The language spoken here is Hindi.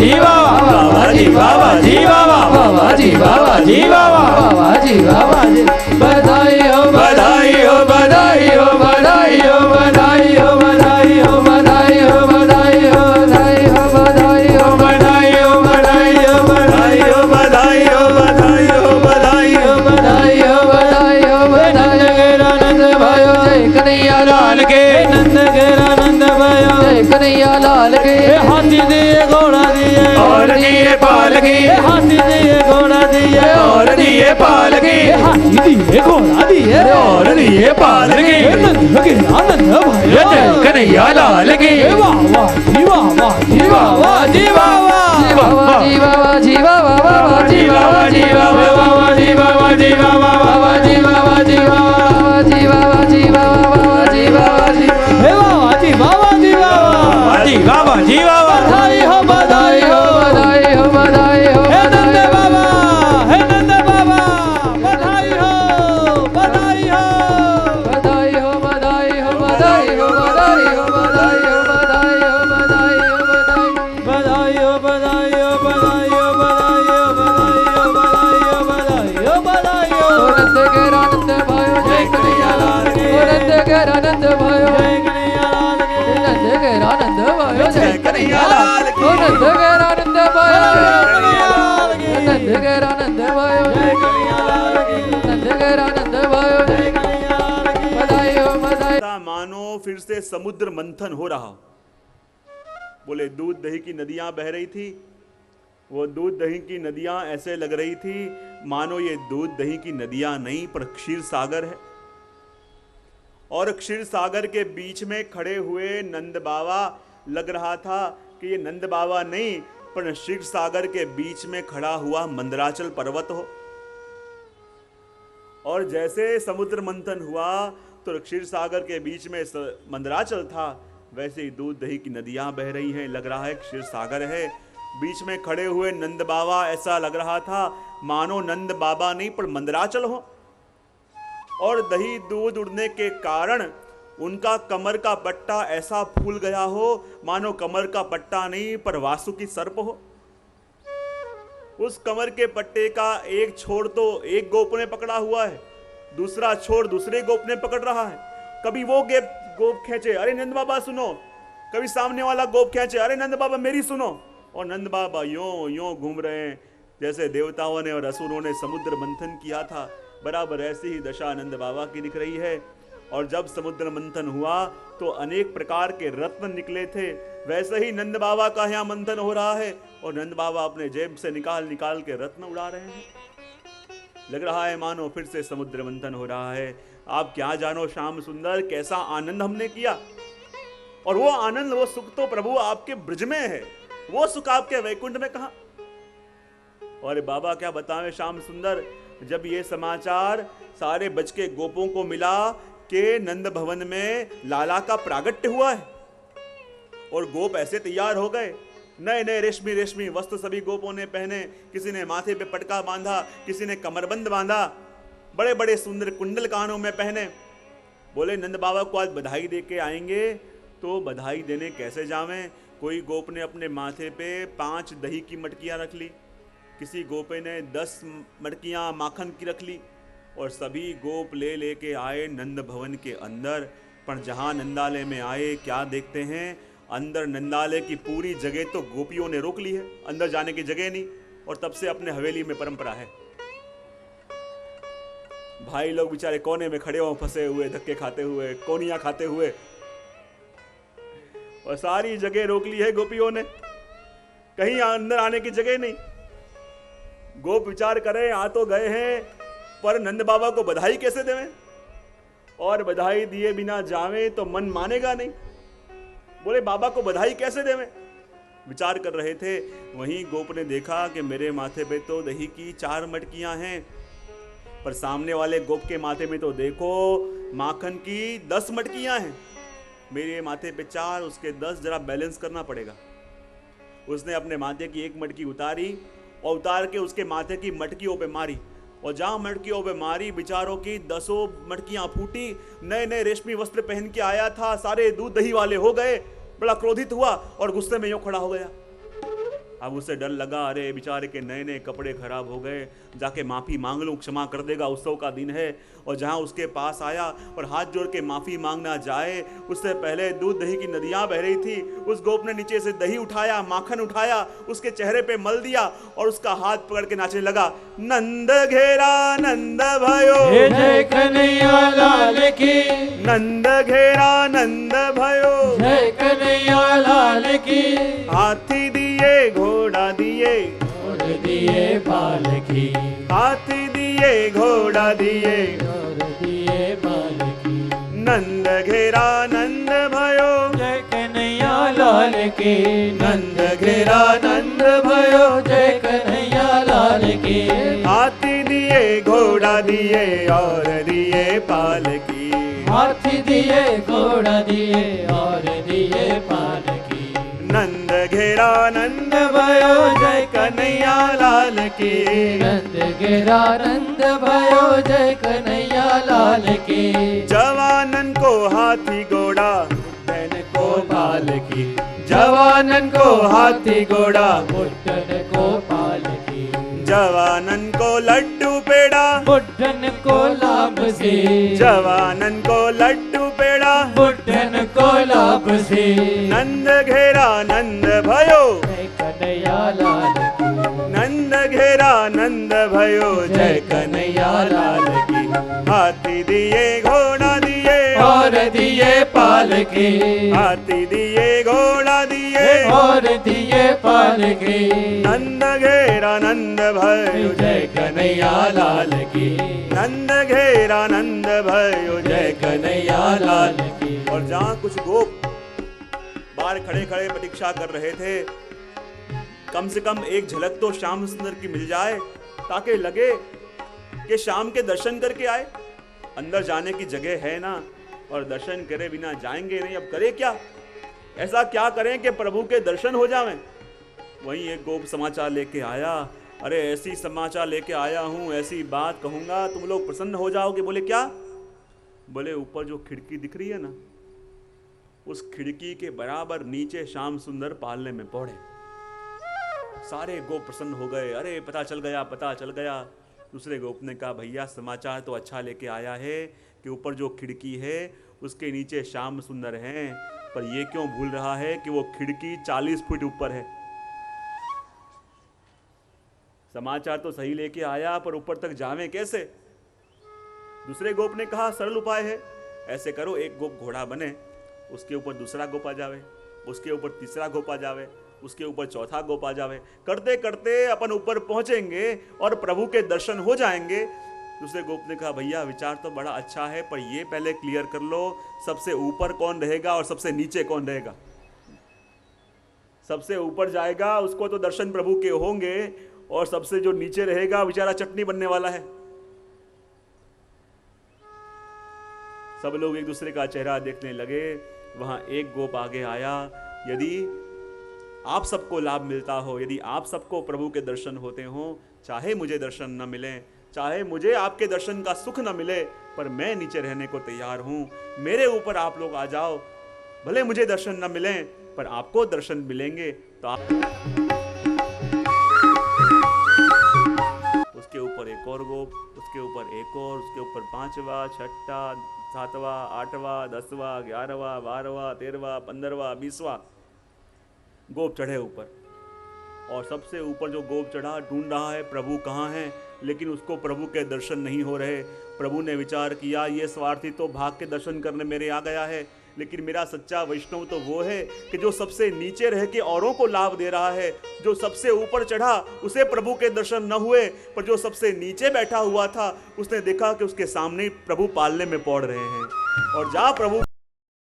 जी बाबा, बाबा जी बाबा जी बाबा, बाबा जी बाबा जी बाबा, बाबा जी बाबा जी। बधाई हो बधाई हो बधाई हो बधाई हो बधाई हो बधाई हो बधाई हो बधाई हो बधाई हो बधाई हो बधाई हो बधाई हो बधाई हो बधाई हो बधाई हो बधाई हो बधाई हो बधाई हो बधाई आनंद भयो जय कन्हैया लाल के नंद आनंद भयो जय कन्हैया लाल के। हाथी दिए घोड़ा दिए और दिए पाल के, हाथी दिए घोड़ा दिए और दिए पाल के, हाथी दिए घोड़ा दिए और दिए पाल के। नंद के आनंद भयो जय कन्हैया लाल के। वाह वाह जी वाह वाह जी वाह वाह जी वाह वाह जी बाबा जी बाबा जी बाबा बाबा जी बाबा जी बाबा बाबा जी बाबा जी बाबा बाबा जी बाबा जी बाबा जी बाबा जी बाबा बाबा जी बाबा जी हे बाबा जी बाबा जी बाबा जी बाबा जी बाबा। बधाई हो बधाई हो बधाई हो बधाई हो हे नंद बाबा, हे नंद बाबा, बधाई हो बधाई हो बधाई हो बधाई हो बधाई हो बधाई हो बधाई हो बधाई हो बधाई हो बधाई हो बधाई हो बधाई हो बधाई हो बधाई हो बधाई हो बधाई हो बधाई हो। नंद के आनंद भयो जय कन्हैया लाल के, नंद के आनंद भयो जय कन्हैया लाल के, नंद के आनंद भयो जय कन्हैया लाल के, नंद के आनंद भयो नंद के आनंद भयो जय कन्हैया लाल के, नंद के आनंद भयो जय कन्हैया लाल के। बधाई हो बधाई। मानो फिर से समुद्र मंथन हो रहा। बोले दूध दही की नदियां बह रही थी, वो दूध दही की नदियां ऐसे लग रही थी मानो ये दूध दही की नदियां नहीं पर क्षीर सागर है। और क्षीर सागर के बीच में खड़े हुए नंद बाबा लग रहा था कि ये नंद बाबा नहीं पर क्षीर सागर के बीच में खड़ा हुआ मंदराचल पर्वत हो। और जैसे समुद्र मंथन हुआ तो क्षीर सागर के बीच में मंदराचल था, वैसे ही दूध दही की नदियां बह रही हैं, लग रहा है क्षीर सागर है। बीच में खड़े हुए नंद बाबा ऐसा लग रहा था मानो नंद बाबा नहीं पर मंदराचल हो। और दही दूध उड़ने के कारण उनका कमर का पट्टा ऐसा फूल गया हो मानो कमर का पट्टा नहीं पर वासुकी सर्प हो। उस कमर के पट्टे का एक छोर तो एक गोप ने पकड़ा हुआ है, दूसरा छोर दूसरे गोप ने पकड़ रहा है। कभी वो गोप खींचे, अरे नंद बाबा सुनो, कभी सामने वाला गोप खींचे, अरे नंद बाबा मेरी सुनो। और नंद बाबा यों घूम रहे हैं जैसे देवताओं ने और असुरों ने समुद्र मंथन किया था, बराबर ऐसी ही दशा नंद बाबा की दिख रही है। और जब समुद्र मंथन हुआ तो अनेक प्रकार के रत्न निकले थे, वैसे ही नंद बाबा का यहाँ मंथन हो रहा है और नंद बाबा अपने जेब से निकाल निकाल के रत्न उड़ा रहे हैं। लग रहा है मानो फिर से समुद्र मंथन हो रहा है। आप क्या जानो श्याम सुंदर कैसा आनंद हमने किया, और वो आनंद वो सुख तो प्रभु आपके ब्रज में है, वो सुख आपके वैकुंठ में कहां। और बाबा क्या बतावें श्याम सुंदर, जब ये समाचार सारे बच के गोपों को मिला कि नंद भवन में लाला का प्रागट्य हुआ है और गोप ऐसे तैयार हो गए, नए नए रेशमी रेशमी वस्त्र सभी गोपों ने पहने, किसी ने माथे पे पटका बांधा, किसी ने कमरबंद बांधा, बड़े बड़े सुंदर कुंडल कानों में पहने। बोले नंद बाबा को आज बधाई दे के आएंगे, तो बधाई देने कैसे जावें। कोई गोप ने अपने माथे पे 5 दही की मटकियां रख ली, किसी गोपे ने 10 मटकियां माखन की रख ली, और सभी गोप ले लेके आए नंद भवन के अंदर। पर जहां नंदालय में आए क्या देखते हैं, अंदर नंदालय की पूरी जगह तो गोपियों ने रोक ली है, अंदर जाने की जगह नहीं। और तब से अपने हवेली में परंपरा है, भाई लोग बेचारे कोने में खड़े हो, फंसे हुए, धक्के खाते हुए, कोनियां खाते हुए, और सारी जगह रोक ली है गोपियों ने, कहीं अंदर आने की जगह नहीं। गोप विचार करें, आ तो गए हैं पर नंद बाबा को बधाई कैसे देवें, और बधाई दिए बिना जावें तो मन मानेगा नहीं। बोले बाबा को बधाई कैसे देवें, विचार कर रहे थे। वहीं गोप ने देखा कि मेरे माथे पे तो दही की 4 मटकियां हैं, पर सामने वाले गोप के माथे में तो देखो माखन की 10 मटकियां हैं। मेरे माथे पे 4, उसके 10, जरा बैलेंस करना पड़ेगा। उसने अपने माथे की 1 मटकी उतारी और उतार के उसके माथे की मटकियों पे मारी, और जहां मटकियों पे मारी बेचारों की 10 मटकियां फूटी। नए नए रेशमी वस्त्र पहन के आया था, सारे दूध दही वाले हो गए, बड़ा क्रोधित हुआ और गुस्से में यूं खड़ा हो गया। अब उसे डर लगा, अरे बेचारे के नए नए कपड़े खराब हो गए, जाके माफ़ी मांग लूँ, क्षमा कर देगा, उत्सव का दिन है। और जहाँ उसके पास आया और हाथ जोड़ के माफ़ी मांगना जाए, उससे पहले दूध दही की नदियाँ बह रही थी। उस गोप ने नीचे से दही उठाया, माखन उठाया, उसके चेहरे पे मल दिया और उसका हाथ पकड़ के नाचने लगा। नंद घेरा नंद भयो, जय कन्हैया लाल की, नंद घेरा नंद भयो, जय कन्हैया लाल की। हाथी दिए घोड़ा दिए, और दिए पालकी, हाथी दिए घोड़ा दिए, और दिए पालकी। नंद घेरा नंद भयो, जय कन्हैया लाल की, नंद घेरा नंद भयो, जय कन्हैया लाल की। हाथी दिए घोड़ा दिए और दिए पालकी, हाथी दिए घोड़ा दिए और दिए पालकी। नंद घेरा नंद भयो, जय कन्हैया लाल की, नंद घेरा नंद भयो, जय कन्हैया लाल की। जवानन को हाथी घोड़ा, बुढ़न को पालकी, जवानन को हाथी घोड़ा, बुढ़न को पालकी। जवानन को लड्डू पेड़ा, बुढ़न को लाभ से, जवानन को लड्डू पेड़ा, बुढ़न को लाभ से। नंद घेरा नंद भयो, जय कन्हैया लाल की, नंद घेरा नंद भयो, जय कन्हैया लाल की। हाथी दिए घोड़ा दिए और दिए पालकी, हाथी दिए घोड़ा दिए और दिए पालकी। नंद घेरा नंद भयो, जय कन्हैया लाल की, नंद घेरा नंद भयो, जय कन्हैया लाल की। और जहाँ कुछ गोप बाहर खड़े खड़े प्रतीक्षा कर रहे थे, कम से कम एक झलक तो श्याम सुंदर की मिल जाए, ताकि लगे कि श्याम के दर्शन करके आए। अंदर जाने की जगह है ना, और दर्शन करे बिना जाएंगे नहीं। अब करे क्या, ऐसा क्या करें कि प्रभु के दर्शन हो जावें। वहीं एक गोप समाचार लेके आया, अरे ऐसी समाचार लेके आया हूँ, ऐसी बात कहूँगा तुम लोग प्रसन्न हो जाओगे। बोले क्या? बोले ऊपर जो खिड़की दिख रही है ना, उस खिड़की के बराबर नीचे श्याम सुंदर पालने में पौड़े। सारे गोप प्रसन्न हो गए, अरे पता चल गया, पता चल गया। दूसरे गोप ने कहा, भैया समाचार तो अच्छा लेके आया है कि ऊपर जो खिड़की है उसके नीचे श्याम सुंदर हैं, पर ये क्यों भूल रहा है कि वो खिड़की 40 फुट ऊपर है। समाचार तो सही लेके आया, पर ऊपर तक जावे कैसे? दूसरे गोप ने कहा, सरल उपाय है, ऐसे करो, एक गोप घोड़ा बने, उसके ऊपर दूसरा गोप आ जावे, उसके ऊपर तीसरा गोप आ जावे, उसके ऊपर चौथा गोप आ जावे। करते करते अपन ऊपर पहुंचेंगे और प्रभु के दर्शन हो जाएंगे। दूसरे गोप ने कहा, भैया विचार तो बड़ा अच्छा है, पर ये पहले क्लियर कर लो, सबसे ऊपर कौन रहेगा और सबसे नीचे कौन रहेगा। सबसे ऊपर जाएगा उसको तो दर्शन प्रभु के होंगे, और सबसे जो नीचे रहेगा बेचारा चटनी बनने वाला है। सब लोग एक दूसरे का चेहरा देखने लगे। वहां एक गोप आगे आया, यदि आप सबको लाभ मिलता हो, यदि आप सबको प्रभु के दर्शन होते हो, चाहे मुझे दर्शन न मिले, चाहे मुझे आपके दर्शन का सुख न मिले, पर मैं नीचे रहने को तैयार हूं। मेरे ऊपर आप लोग आ जाओ, भले मुझे दर्शन न मिले पर आपको दर्शन मिलेंगे। तो आप उसके ऊपर एक और गोप, उसके ऊपर एक और, उसके ऊपर 5वां, 6वां, 7वां, 8वां, 10वां, 11वां, 12वां, 13वां, 15वां, 20वां गोप चढ़े ऊपर। और सबसे ऊपर जो गोप चढ़ा ढूंढ रहा है प्रभु कहाँ हैं, लेकिन उसको प्रभु के दर्शन नहीं हो रहे। प्रभु ने विचार किया, ये स्वार्थी तो भाग के दर्शन करने मेरे आ गया है, लेकिन मेरा सच्चा वैष्णव तो वो है कि जो सबसे नीचे रह के औरों को लाभ दे रहा है। जो सबसे ऊपर चढ़ा उसे प्रभु के दर्शन न हुए, पर जो सबसे नीचे बैठा हुआ था उसने देखा कि उसके सामने प्रभु पालने में पड़ रहे हैं। और जहाँ प्रभु